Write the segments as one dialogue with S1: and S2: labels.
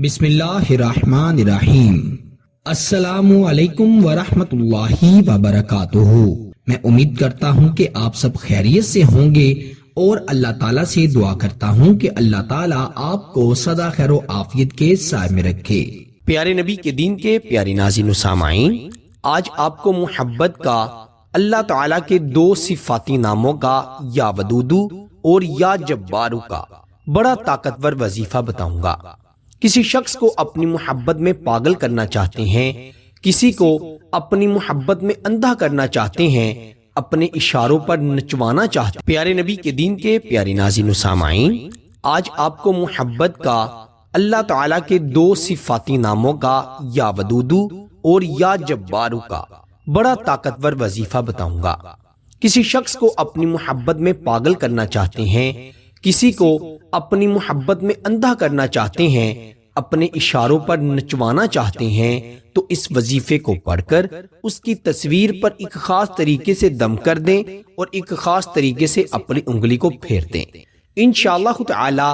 S1: بسم اللہ الرحمن الرحیم۔ السلام علیکم ورحمۃ اللہ وبرکاتہ۔ میں امید کرتا ہوں کہ آپ سب خیریت سے ہوں گے اور اللہ تعالیٰ سے دعا کرتا ہوں کہ اللہ تعالیٰ آپ کو سدا خیر و عافیت کے سائے میں رکھے۔
S2: پیارے نبی کے دین کے پیارے ناظرین و سامعین، آج آپ کو محبت کا اللہ تعالیٰ کے دو صفاتی ناموں کا یا ودودو اور یا جبارو کا بڑا طاقتور وظیفہ بتاؤں گا۔ کسی شخص کو اپنی محبت میں پاگل کرنا چاہتے ہیں، کسی کو اپنی محبت میں اندھا کرنا چاہتے ہیں، اپنے اشاروں پر نچوانا چاہتے ہیں۔ پیارے نبی کے دین کے پیارے ناظرین و سامعین، آج آپ کو محبت کا اللہ تعالیٰ کے دو صفاتی ناموں کا یا ودودو اور یا جبارو کا بڑا طاقتور وظیفہ بتاؤں گا۔ کسی شخص کو اپنی محبت میں پاگل کرنا چاہتے ہیں، کسی کو اپنی محبت میں اندھا کرنا چاہتے ہیں، اپنے اشاروں پر نچوانا چاہتے ہیں، تو اس وظیفے کو پڑھ کر اس کی تصویر پر ایک خاص طریقے سے دم کر دیں اور ایک خاص طریقے سے اپنی انگلی کو پھیر دیں۔ انشاءاللہ تعالی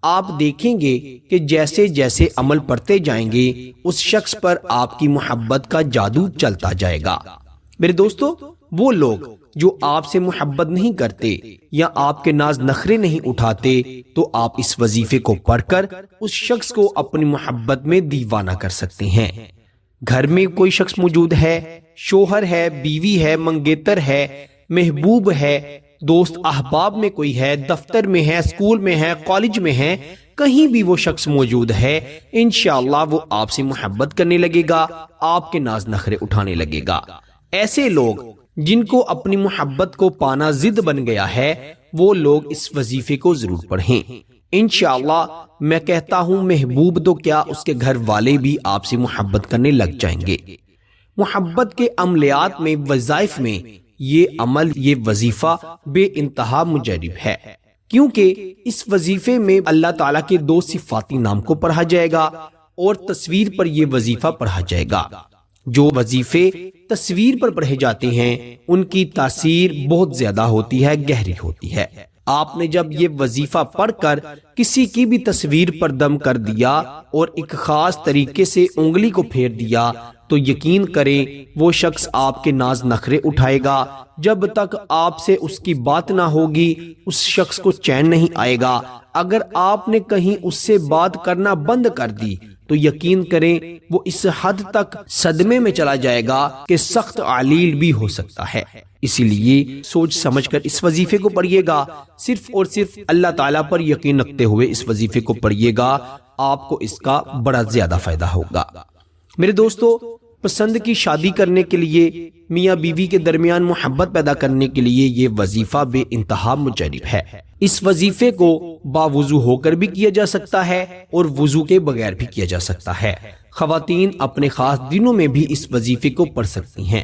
S2: آپ دیکھیں گے کہ جیسے جیسے عمل پڑھتے جائیں گے اس شخص پر آپ کی محبت کا جادو چلتا جائے گا۔ میرے دوستو، وہ لوگ جو آپ سے محبت نہیں کرتے یا آپ کے ناز نخرے نہیں اٹھاتے، تو آپ اس وظیفے کو پڑھ کر اس شخص کو اپنی محبت میں دیوانہ کر سکتے ہیں۔ گھر میں کوئی شخص موجود ہے، شوہر ہے، بیوی ہے، منگیتر ہے، محبوب ہے، دوست احباب میں کوئی ہے، دفتر میں ہے، اسکول میں ہے، کالج میں ہے، کہیں بھی وہ شخص موجود ہے، انشاءاللہ وہ آپ سے محبت کرنے لگے گا، آپ کے ناز نخرے اٹھانے لگے گا۔ ایسے لوگ جن کو اپنی محبت کو پانا ضد بن گیا ہے، وہ لوگ اس وظیفے کو ضرور پڑھیں۔ انشاءاللہ میں کہتا ہوں محبوب تو کیا اس کے گھر والے بھی آپ سے محبت کرنے لگ جائیں گے۔ محبت کے عملیات میں، وظائف میں یہ عمل، یہ وظیفہ بے انتہا مجرب ہے، کیونکہ اس وظیفے میں اللہ تعالیٰ کے دو صفاتی نام کو پڑھا جائے گا اور تصویر پر یہ وظیفہ پڑھا جائے گا۔ جو وظیفے تصویر پر پڑھے جاتے ہیں ان کی تاثیر بہت زیادہ ہوتی ہے، گہری ہوتی ہے۔ آپ نے جب یہ وظیفہ پڑھ کر کسی کی بھی تصویر پر دم کر دیا اور ایک خاص طریقے سے انگلی کو پھیر دیا، تو یقین کریں وہ شخص آپ کے ناز نخرے اٹھائے گا۔ جب تک آپ سے اس کی بات نہ ہوگی اس شخص کو چین نہیں آئے گا۔ اگر آپ نے کہیں اس سے بات کرنا بند کر دی تو یقین کریں وہ اس حد تک صدمے میں چلا جائے گا کہ سخت عليل بھی ہو سکتا ہے۔ اسی لیے سوچ سمجھ کر اس وظیفے کو پڑھیے گا، صرف اور صرف اللہ تعالیٰ پر یقین رکھتے ہوئے اس وظیفے کو پڑھیے گا، آپ کو اس کا بڑا زیادہ فائدہ ہوگا۔ میرے دوستو، پسند کی شادی کرنے کے لیے، میاں بیوی کے درمیان محبت پیدا کرنے کے لیے یہ وظیفہ بے انتہا مجرب ہے۔ اس وظیفے کو باوضو ہو کر بھی کیا جا سکتا ہے اور وضو کے بغیر بھی کیا جا سکتا ہے۔ خواتین اپنے خاص دنوں میں بھی اس وظیفے کو پڑھ سکتی ہیں،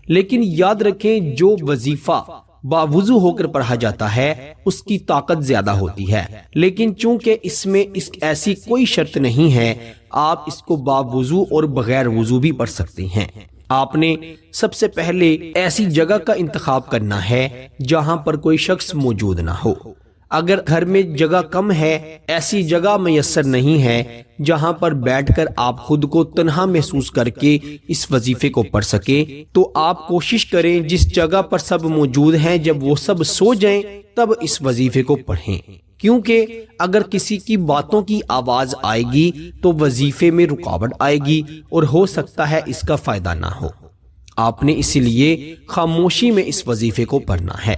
S2: لیکن یاد رکھیں جو وظیفہ باوضو ہو کر پڑھا جاتا ہے اس کی طاقت زیادہ ہوتی ہے، لیکن چونکہ اس میں ایسی کوئی شرط نہیں ہے، آپ اس کو باوضو اور بغیر وضو بھی پڑھ سکتے ہیں۔ آپ نے سب سے پہلے ایسی جگہ کا انتخاب کرنا ہے جہاں پر کوئی شخص موجود نہ ہو۔ اگر گھر میں جگہ کم ہے، ایسی جگہ میسر نہیں ہے جہاں پر بیٹھ کر آپ خود کو تنہا محسوس کر کے اس وظیفے کو پڑھ سکیں، تو آپ کوشش کریں جس جگہ پر سب موجود ہیں جب وہ سب سو جائیں تب اس وظیفے کو پڑھیں، کیونکہ اگر کسی کی باتوں کی آواز آئے گی تو وظیفے میں رکاوٹ آئے گی اور ہو سکتا ہے اس کا فائدہ نہ ہو۔ آپ نے اسی لیے خاموشی میں اس وظیفے کو پڑھنا ہے۔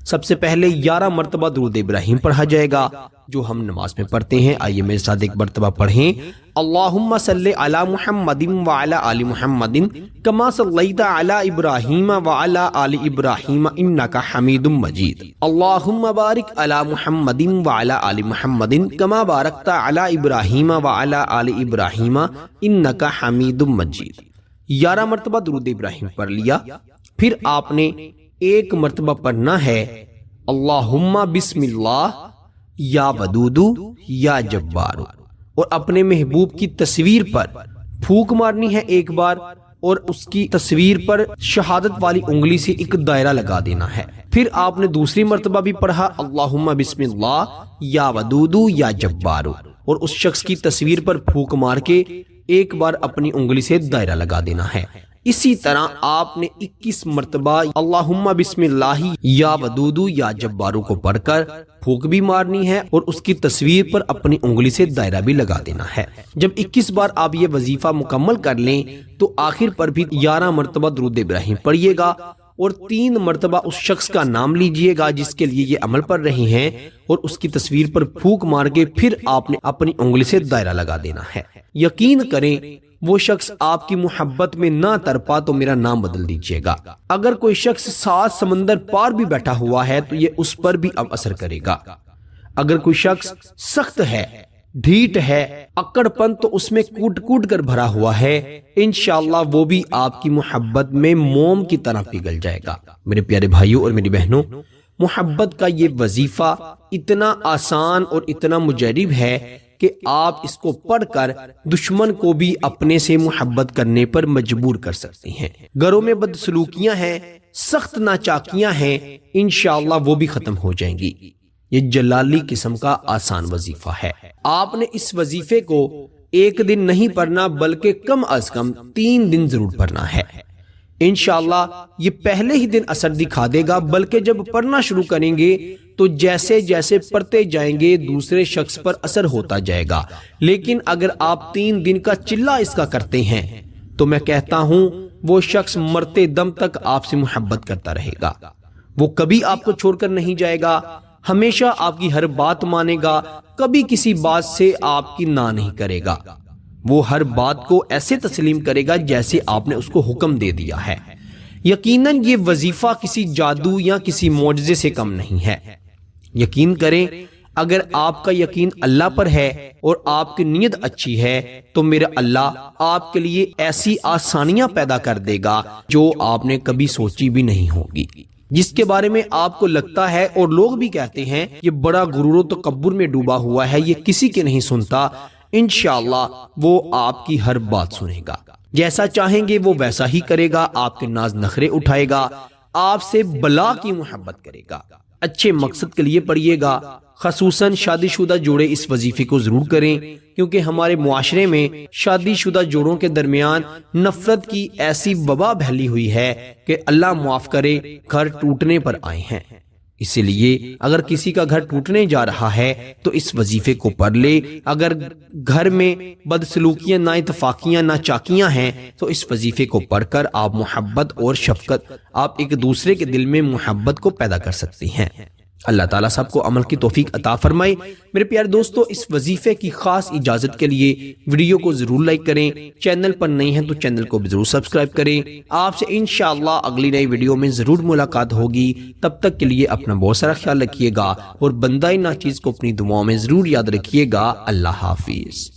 S2: سب سے پہلے 11 مرتبہ درود ابراہیم پڑھا جائے گا جو ہم نماز میں پڑھتے ہیں۔ آئیے میرے ساتھ ایک مرتبہ پڑھیں۔ اللہم صلی علی محمد وعلی آل محمد کما صلیت علی ابراہیم وعلی آل ابراہیم انک حمید مجید۔ اللہم بارک علی محمد وعلی آل محمد کما بارکت علی ابراہیم وعلی آل ابراہیم انک حمید مجید۔ 11 مرتبہ درود ابراہیم پڑھ لیا، پھر آپ نے ایک مرتبہ پڑھنا ہے اللہم بسم اللہ یا ودودو یا جبارو، اور اپنے محبوب کی تصویر پر پھونک مارنی ہے ایک بار، اور اس کی تصویر پر شہادت والی انگلی سے ایک دائرہ لگا دینا ہے۔ پھر آپ نے دوسری مرتبہ بھی پڑھا اللہم بسم اللہ یا ودودو یا جبارو، اور اس شخص کی تصویر پر پھونک مار کے ایک بار اپنی انگلی سے دائرہ لگا دینا ہے۔ اسی طرح آپ نے 21 مرتبہ اللہم بسم اللہ یا ودودو یا جبارو کو پڑھ کر پھونک بھی مارنی ہے اور اس کی تصویر پر اپنی انگلی سے دائرہ بھی لگا دینا ہے۔ جب 21 بار آپ یہ وظیفہ مکمل کر لیں تو آخر پر بھی 11 مرتبہ درود ابراہیم پڑھیے گا اور 3 مرتبہ اس شخص کا نام لیجئے گا جس کے لیے یہ عمل پڑھ رہی ہیں اور اس کی تصویر پر پھونک مار کے پھر آپ نے اپنی انگلی سے دائرہ لگا دینا ہے۔ یقین کریں وہ شخص آپ کی محبت میں نہ تڑپا تو میرا نام بدل دیجئے گا۔ اگر کوئی شخص 7 سمندر پار بھی بیٹھا ہوا ہے تو یہ اس پر بھی اب اثر کرے گا۔ اگر کوئی شخص سخت ہے، ڈھیٹ ہے، اکڑ پن تو اس میں کوٹ کوٹ کر بھرا ہوا ہے، انشاءاللہ وہ بھی آپ کی محبت میں موم کی طرح پگھل جائے گا۔ میرے پیارے بھائیوں اور میری بہنوں، محبت کا یہ وظیفہ اتنا آسان اور اتنا مجرب ہے کہ آپ اس کو پڑھ کر دشمن کو بھی اپنے سے محبت کرنے پر مجبور کر سکتے ہیں۔ گھروں میں بدسلوکیاں ہیں، سخت ناچاکیاں ہیں، انشاءاللہ وہ بھی ختم ہو جائیں گی۔ یہ جلالی قسم کا آسان وظیفہ ہے۔ آپ نے اس وظیفے کو ایک دن نہیں پڑھنا بلکہ کم از کم 3 دن ضرور پڑھنا ہے۔ انشاءاللہ یہ پہلے ہی دن اثر دکھا دے گا، بلکہ جب پڑھنا شروع کریں گے تو جیسے جیسے پڑھتے جائیں گے دوسرے شخص پر اثر ہوتا جائے گا۔ لیکن اگر آپ 3 دن کا چلہ اس کا کرتے ہیں تو میں کہتا ہوں وہ شخص مرتے دم تک آپ سے محبت کرتا رہے گا۔ وہ کبھی آپ کو چھوڑ کر نہیں جائے گا، ہمیشہ آپ کی ہر بات مانے گا، کبھی کسی بات سے آپ کی نہ نہیں کرے گا۔ وہ ہر بات کو ایسے تسلیم کرے گا جیسے آپ نے اس کو حکم دے دیا ہے۔ یقیناً یہ وظیفہ کسی جادو یا کسی معجزے سے کم نہیں ہے۔ یقین کریں اگر آپ کا یقین اللہ پر ہے اور آپ کی نیت اچھی ہے تو میرا اللہ آپ کے لیے ایسی آسانیاں پیدا کر دے گا جو آپ نے کبھی سوچی بھی نہیں ہوگی، جس کے بارے میں آپ کو لگتا ہے اور لوگ بھی کہتے ہیں یہ بڑا غرور و تکبر میں ڈوبا ہوا ہے، یہ کسی کے نہیں سنتا۔ انشاءاللہ وہ آپ کی ہر بات سنے گا، جیسا چاہیں گے وہ ویسا ہی کرے گا، آپ کے ناز نخرے اٹھائے گا، آپ سے بلا کی محبت کرے گا۔ اچھے مقصد کے لیے پڑھیے گا۔ خصوصاً شادی شدہ جوڑے اس وظیفے کو ضرور کریں، کیونکہ ہمارے معاشرے میں شادی شدہ جوڑوں کے درمیان نفرت کی ایسی وبا پھیلی ہوئی ہے کہ اللہ معاف کرے گھر ٹوٹنے پر آئے ہیں۔ اسی لیے اگر کسی کا گھر ٹوٹنے جا رہا ہے تو اس وظیفے کو پڑھ لے۔ اگر گھر میں بدسلوکیاں، نا اتفاقیاں، نا چاکیاں ہیں تو اس وظیفے کو پڑھ کر آپ محبت اور شفقت، آپ ایک دوسرے کے دل میں محبت کو پیدا کر سکتے ہیں۔ اللہ تعالیٰ سب کو عمل کی توفیق عطا فرمائے۔ میرے پیارے دوستو، اس وظیفے کی خاص اجازت کے لیے ویڈیو کو ضرور لائک کریں، چینل پر نئی ہیں تو چینل کو بھی ضرور سبسکرائب کریں۔ آپ سے انشاءاللہ اگلی نئی ویڈیو میں ضرور ملاقات ہوگی۔ تب تک کے لیے اپنا بہت سارا خیال رکھیے گا اور بندہ ناچیز کو اپنی دعاؤں میں ضرور یاد رکھیے گا۔ اللہ حافظ۔